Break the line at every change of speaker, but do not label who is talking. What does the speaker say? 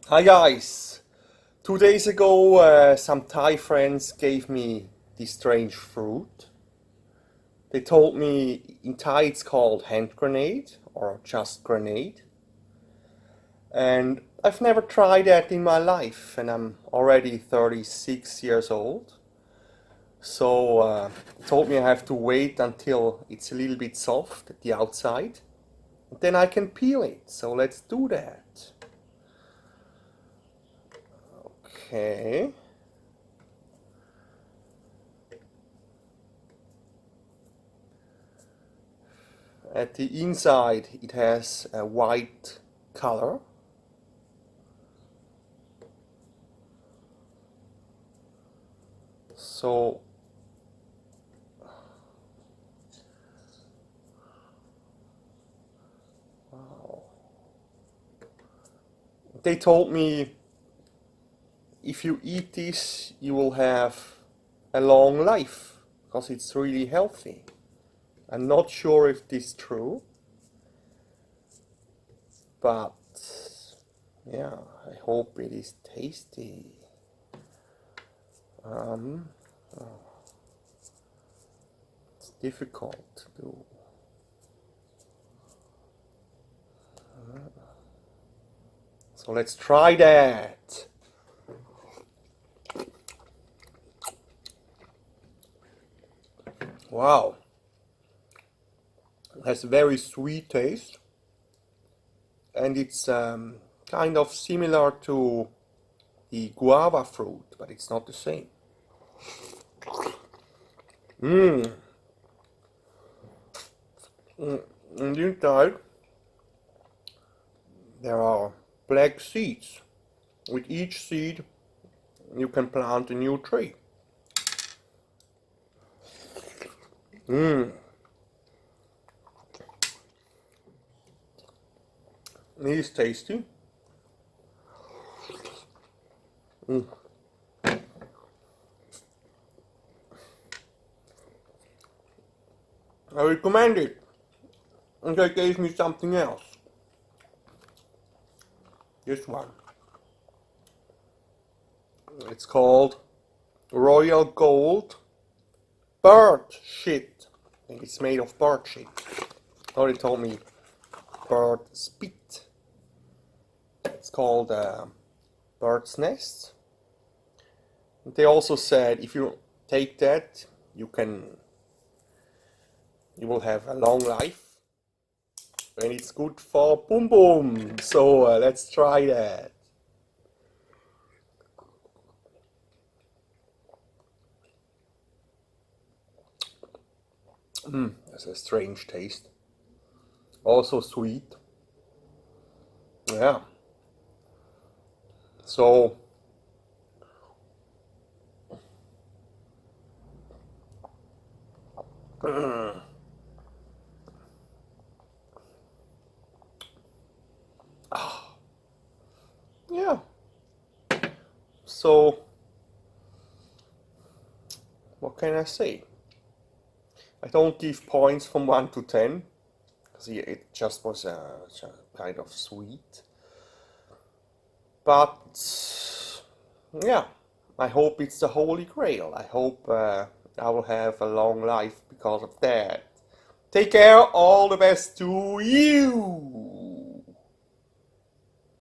Hi guys! 2 days ago, some Thai friends gave me this strange fruit. They told me in Thai it's called hand grenade or just grenade. And I've never tried that in my life, and I'm already 36 years old. So they told me I have to wait until it's a little bit soft at the outside, and then I can peel it. So let's do that. Okay. At the inside it has a white color. So wow. They told me if you eat this you will have a long life because it's really healthy. I'm not sure if this is true, but yeah, I hope it is tasty. Um, it's difficult to do. So let's try that. Wow, it has a very sweet taste, and it's kind of similar to the guava fruit, but it's not the same. Mmm. And inside there are black seeds. With each seed you can plant a new tree. Mmm. It is tasty. Mm. I recommend it. And they gave me something else. This one. It's called Royal Gold Bird Shit. I think it's made of bird shit. Oh, they told me bird spit. It's called bird's nest. And they also said if you take that, you will have a long life, and it's good for boom boom. So let's try that. That's a strange taste. Also sweet. Yeah. So yeah. So what can I say? I don't give points from 1 to 10 because it just was kind of sweet. But yeah, I hope it's the Holy Grail. I hope I will have a long life because of that. Take care, all the best to you!